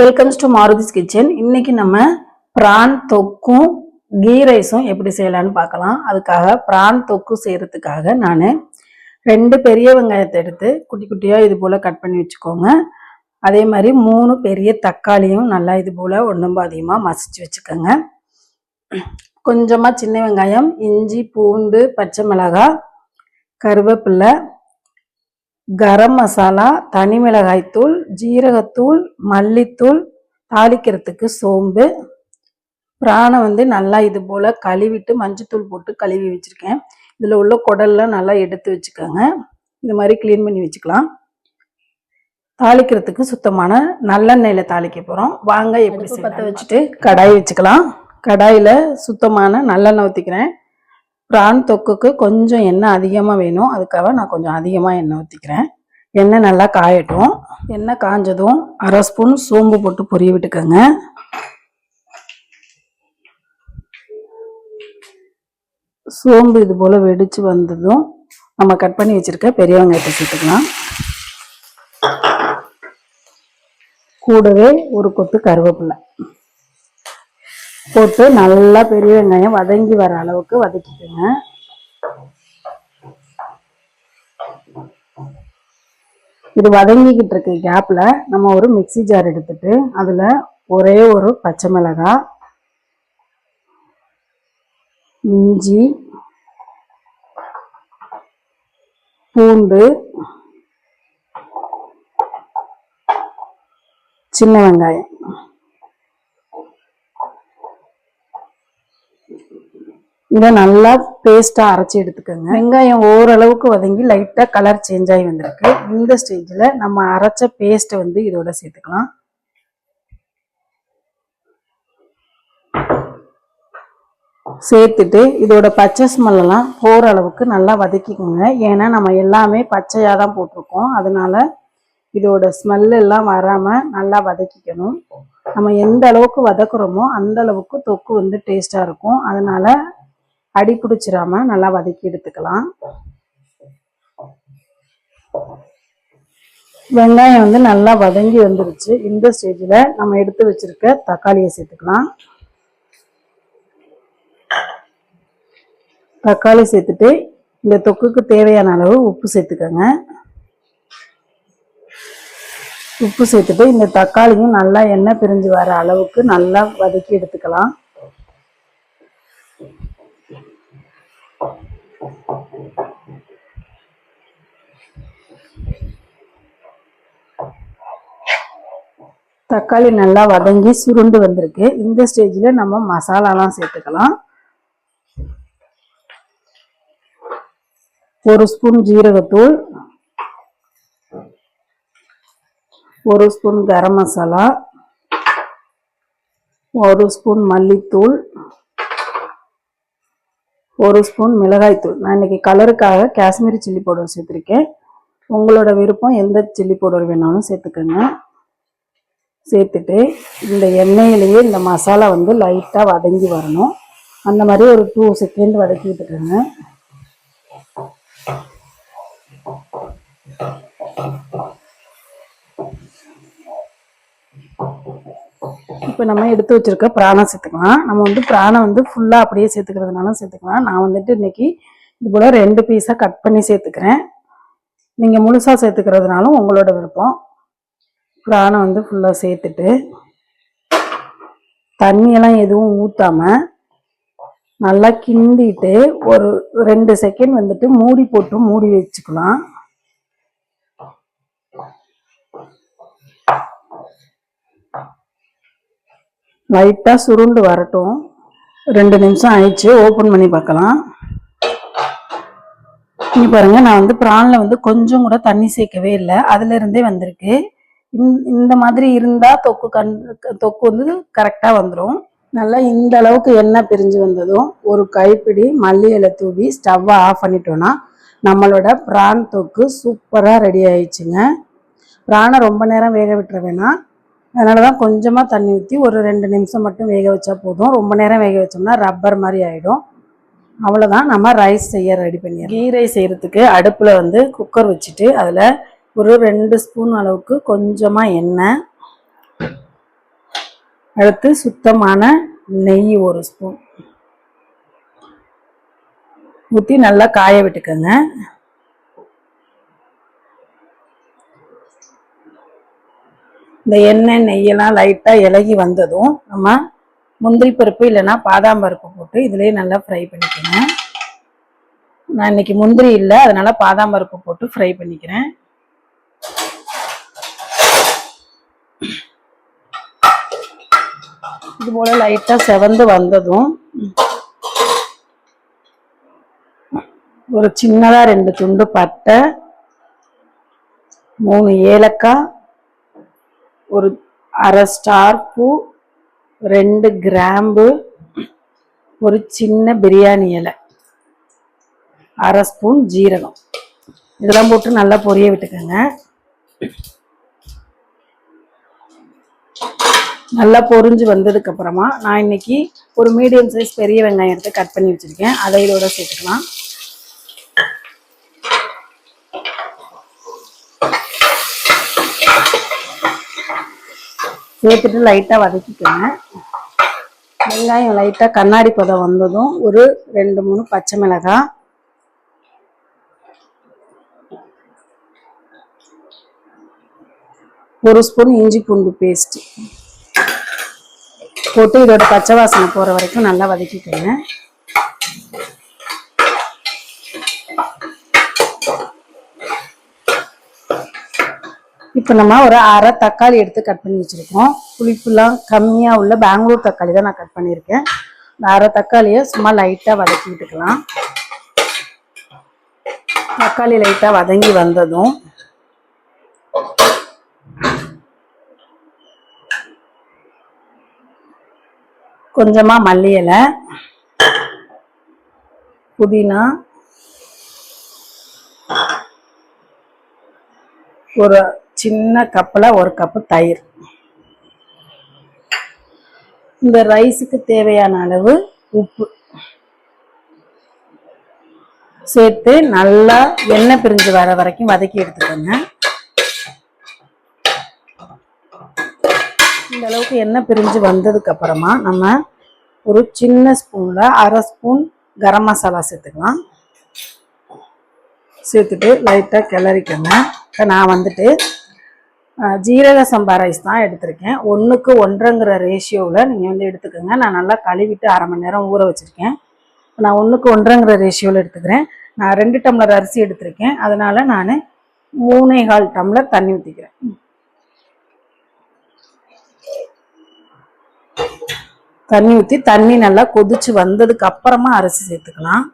Welcomes to மாருதிஸ் kitchen. இன்னைக்கு நம்ம பிரான் தொக்கும் key ரைஸும் எப்படி செய்யலான்னு பார்க்கலாம். அதுக்காக பிரான் தொக்கு செய்யறதுக்காக நான் 2 பெரிய வெங்காயத்தை எடுத்து குட்டி குட்டியாக இது போல் கட் பண்ணி வச்சுக்கோங்க. அதே மாதிரி 3 பெரிய தக்காளியும் நல்லா இது போல் ஒன்றும் அதிகமாக மசிச்சு வச்சுக்கோங்க. கொஞ்சமாக சின்ன வெங்காயம், இஞ்சி, பூண்டு, பச்சை மிளகாய், கருவேப்பிலை, கரம் மசாலா, தனி மிளகாய்த்தூள், ஜீரகத்தூள், மல்லித்தூள், தாளிக்கிறதுக்கு சோம்பு, பிரானை நல்லா இது போல் கழுவிட்டு மஞ்சத்தூள் போட்டு கழுவி வச்சுருக்கேன். இதில் உள்ள குடல்லாம் நல்லா எடுத்து வச்சுக்கோங்க. இந்த மாதிரி க்ளீன் பண்ணி வச்சுக்கலாம். தாளிக்கிறதுக்கு சுத்தமான நல்லெண்ணெயில் தாளிக்க போகிறோம். வாங்க எப்படி பற்ற வச்சுட்டு கடாய் வச்சுக்கலாம். கடாயில் சுத்தமான நல்லெண்ணெய் ஊற்றிக்கிறேன். பிரான் தொக்குக்கு கொஞ்சம் எண்ணெய் அதிகமாக வேணும், அதுக்காக நான் கொஞ்சம் அதிகமாக எண்ணெய் ஊற்றிக்கிறேன். எண்ணெய் நல்லா காயட்டும். எண்ணெய் காஞ்சதும் 1/2 ஸ்பூன் சோம்பு போட்டு பொரிய விட்டுக்கோங்க. சோம்பு இது போல் வெடித்து வந்ததும் நம்ம கட் பண்ணி வச்சுருக்க பெரிய வெங்காயத்தை சேர்த்துக்கலாம். கூடவே ஒரு கொத்து கருவேப்பிலை போட்டு நல்லா பெரிய வெங்காயம் வதங்கி வர அளவுக்கு வதக்கிக்கோங்க. இது வதங்கிக்கிட்டு இருக்க கேப்ல நம்ம ஒரு மிக்ஸி ஜார் எடுத்துட்டு அதுல ஒரே ஒரு பச்சை மிளகாய், இஞ்சி, பூண்டு, சின்ன வெங்காயம் இதை நல்லா பேஸ்டா அரைச்சி எடுத்துக்கோங்க. வெங்காயம் ஓரளவுக்கு வதங்கி லைட்டா கலர் சேஞ்ச் ஆகி வந்திருக்கு. இந்த ஸ்டேஜ்ல நம்ம அரைச்ச பேஸ்ட்டை இதோட சேர்த்துக்கலாம். சேர்த்துட்டு இதோட பச்சை ஸ்மெல்லாம் போற அளவுக்கு நல்லா வதக்கிக்கோங்க. ஏன்னா நம்ம எல்லாமே பச்சையா தான் போட்டிருக்கோம், அதனால இதோட ஸ்மெல் எல்லாம் வராம நல்லா வதக்கிக்கணும். நம்ம எந்த அளவுக்கு வதக்குறோமோ அந்த அளவுக்கு தொக்கு டேஸ்டா இருக்கும். அதனால அடி பிடிச்சிடாம நல்லா வதக்கி எடுத்துக்கலாம். வெங்காயம் நல்லா வதங்கி வந்துருச்சு. இந்த ஸ்டேஜ்ல நம்ம எடுத்து வச்சிருக்க தக்காளியை சேர்த்துக்கலாம். தக்காளி சேர்த்துட்டு இந்த தொக்குக்கு தேவையான அளவு உப்பு சேர்த்துக்கோங்க. உப்பு சேர்த்துட்டு இந்த தக்காளியும் நல்லா எண்ணெய் பிரிஞ்சு வர அளவுக்கு நல்லா வதக்கி எடுத்துக்கலாம். தக்காளி நல்லா வதங்கி சுருண்டு வந்திருக்கு. இந்த ஸ்டேஜ்ல நம்ம மசாலாலாம் சேர்த்துக்கலாம். 1 ஸ்பூன் ஜீரகத்தூள், 1 ஸ்பூன் கரம் மசாலா, 1 ஸ்பூன் மல்லித்தூள், 1 ஸ்பூன் மிளகாய்த்தூள். நான் இன்னைக்கு கலருக்காக காஷ்மீரி சில்லி பவுடர் சேர்த்துருக்கேன். உங்களோட விருப்பம் எந்த சில்லி பவுடர் வேணாலும் சேர்த்துக்கோங்க. சேர்த்துட்டு இந்த எண்ணெயிலேயே இந்த மசாலா லைட்டாக வதங்கி வரணும். அந்த மாதிரி ஒரு 2 செகண்ட் வதக்கி விட்டுக்கோங்க. இப்போ நம்ம எடுத்து வச்சிருக்க பிரானை சேர்த்துக்கலாம். நம்ம பிரானை ஃபுல்லாக அப்படியே சேர்த்துக்கிறதுனாலும் சேர்த்துக்கலாம். நான் இன்னைக்கு இது போல் 2 பீஸாக கட் பண்ணி சேர்த்துக்கிறேன். நீங்கள் முழுசாக சேர்த்துக்கிறதுனாலும் உங்களோட விருப்பம். பிரானை ஃபுல்லாக சேர்த்துட்டு தண்ணியெல்லாம் எதுவும் ஊற்றாம நல்லா கிண்டிட்டு ஒரு 2 செகண்ட் மூடி போட்டு மூடி வச்சுக்கலாம். லைட்டா சுருண்டு வரட்டும். 2 நிமிஷம் ஆயிடுச்சு. ஓப்பன் பண்ணி பார்க்கலாம். இங்க பாருங்க, நான் பிரான்ல கொஞ்சம் கூட தண்ணி சேர்க்கவே இல்லை, அதுல இருந்தே வந்திருக்கு. இந்த மாதிரி இருந்தா தொக்கு கரெக்டா வந்துடும். நல்லா இந்த அளவுக்கு எண்ணெய் பிரிஞ்சு வந்ததும் ஒரு கைப்பிடி மல்லி இலை தூவி ஸ்டவ்வை ஆஃப் பண்ணிட்டோம்னா நம்மளோட பிரான் தொக்கு சூப்பரா ரெடி ஆயிடுச்சுங்க. பிரானை ரொம்ப நேரம் வேக விட்டுற வேணாம், அதனாலதான் கொஞ்சமா தண்ணி ஊற்றி ஒரு 2 நிமிஷம் மட்டும் வேக வச்சா போதும். ரொம்ப நேரம் வேக வச்சோம்னா ரப்பர் மாதிரி ஆயிடும். அவ்வளோதான், நம்ம ரைஸ் செய்ய ரெடி பண்ணிடுறோம். கீ ரைஸ் செய்யறதுக்கு அடுப்புல குக்கர் வச்சுட்டு அதுல ஒரு 2 ஸ்பூன் அளவுக்கு கொஞ்சமா எண்ணெய், அடுத்து சுத்தமான நெய் 1 ஸ்பூன் ஊற்றி நல்லா காய விட்டுக்கோங்க. இந்த எண்ணெய் நெய்யெல்லாம் லைட்டாக இலகி வந்ததும் நம்ம முந்திரி பருப்பு இல்லைன்னா பாதாம் பருப்பு போட்டு இதுலேயே நல்லா ஃப்ரை பண்ணிக்கோங்க. நான் இன்னைக்கு முந்திரி இல்லை, அதனால பாதாம் பருப்பு போட்டு ஃப்ரை பண்ணிக்கிறேன். இது போல லைட்டா செவந்து வந்ததும் ஒரு சின்னதா 2 துண்டு பட்டை, 3 ஏலக்காய், ஒரு அரை ஸ்டார் பூ, 2 கிராம்பு, ஒரு சின்ன பிரியாணி இலை, அரை ஸ்பூன் ஜீரகம் இதெல்லாம் போட்டு நல்லா பொரிய விட்டுக்கோங்க. நல்லா பொரிஞ்சு வந்ததுக்கு அப்புறமா நான் இன்னைக்கு ஒரு மீடியம் சைஸ் பெரிய வெங்காயம் எடுத்து கட் பண்ணி வச்சிருக்கேன். அதை இதோட சேர்த்துக்கலாம். சேர்த்துட்டு லைட்டா வதக்கிக்கோங்க. வெங்காயம் லைட்டா கண்ணாடி பதம் வந்ததும் ஒரு 2-3 பச்சை மிளகாய், ஒரு ஸ்பூன் இஞ்சி பூண்டு பேஸ்ட் போட்டு இதோட பச்சை வாசனை போற வரைக்கும் நல்லா வதக்கிக்கோங்க. இப்போ நம்ம ஒரு அரை தக்காளி எடுத்து கட் பண்ணி வச்சிருக்கோம். புளிப்புலாம் கம்மியா உள்ள பெங்களூர் தக்காளி தான் நான் கட் பண்ணியிருக்கேன். இந்த அரை தக்காளியை சும்மா லைட்டா வதக்கி விட்டுக்கலாம். தக்காளி லைட்டா வதங்கி வந்ததும் கொஞ்சமா மல்லி இலை, புதினா, ஒரு சின்ன கப்பில் 1 கப்பு தயிர், இந்த ரைஸுக்கு தேவையான அளவு உப்பு சேர்த்து நல்லா எண்ணெய் பிரிஞ்சு வர வரைக்கும் வதக்கி எடுத்துக்கோங்க. இந்த அளவுக்கு எண்ணெய் பிரிஞ்சு வந்ததுக்கு அப்புறமா நம்ம ஒரு சின்ன ஸ்பூன்ல அரை ஸ்பூன் கரம் மசாலா சேர்த்துக்கலாம். சேர்த்துட்டு லைட்டாக கிளறிக்கோங்க. நான் வந்துட்டு ஜீரக சம்பா ரைஸ் தான் எடுத்திருக்கேன். 1க்கு 1.5ங்கிற ரேஷியோவில் நீங்கள் வந்து எடுத்துக்கோங்க. நான் நல்லா கழுவிட்டு அரை மணி நேரம் ஊற வச்சுருக்கேன். நான் 1க்கு 1.5ங்கிற ரேஷியோவில் எடுத்துக்கிறேன். நான் 2 டம்ளர் அரிசி எடுத்திருக்கேன், அதனால நான் 3.25 டம்ளர் தண்ணி ஊற்றிக்கிறேன். தண்ணி ஊற்றி தண்ணி நல்லா கொதிச்சு வந்ததுக்கு அப்புறமா அரிசி சேர்த்துக்கலாம்.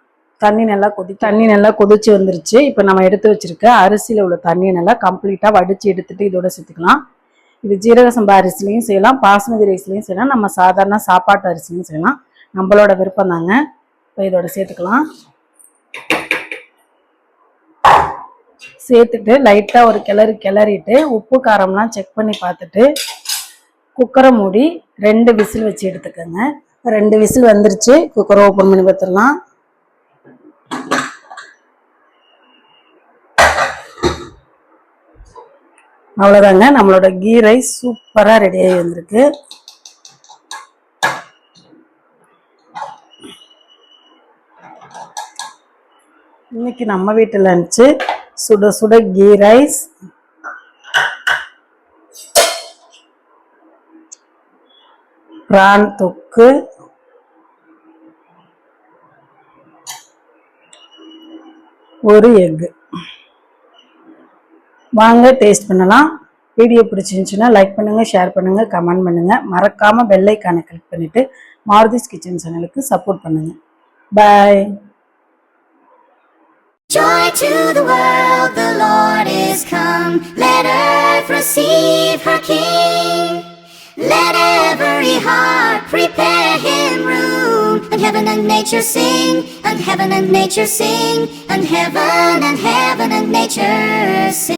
தண்ணி நல்லா கொதிச்சு வந்துருச்சு. இப்போ நம்ம எடுத்து வச்சிருக்க அரிசியில் உள்ள தண்ணியை நல்லா கம்ப்ளீட்டாக வடித்து எடுத்துட்டு இதோட சேர்த்துக்கலாம். இது ஜீரக சம்பா அரிசிலையும் செய்யலாம், பாஸ்மதி ரைஸ்லையும் செய்யலாம், நம்ம சாதாரண சாப்பாட்டு அரிசிலையும் செய்யலாம். நம்மளோட விருப்பம் தாங்க. இப்போ இதோட சேர்த்துக்கலாம். சேர்த்துட்டு லைட்டாக ஒரு கிளறிட்டு உப்பு காரம்லாம் செக் பண்ணி பார்த்துட்டு குக்கரை மூடி 2 விசில் வச்சு எடுத்துக்கோங்க. 2 விசில் வந்துருச்சு. குக்கரை ஓப்பன் பண்ணி பார்த்துடலாம். அவ்வளோதாங்க, நம்மளோட கீ ரைஸ் சூப்பராக ரெடியாகி வந்திருக்கு. இன்னைக்கு நம்ம வீட்டு லஞ்சு சுட சுட கீ ரைஸ், பிரான் தொக்கு, ஒரு எக்கு. வாங்க டேஸ்ட் பண்ணலாம். வீடியோ பிடிச்சிருந்துச்சுன்னா லைக் பண்ணுங்க, ஷேர் பண்ணுங்க, கமெண்ட் பண்ணுங்க. மறக்காம பெல் ஐகானை கிளிக் பண்ணிட்டு மாருதிஸ் கிச்சன் சேனலுக்கு சப்போர்ட் பண்ணுங்க. பாய். Joy to the world, the Lord is come. Let earth receive her King. Let every heart prepare him room. And heaven and nature sing, and heaven and nature sing, and heaven and nature sing.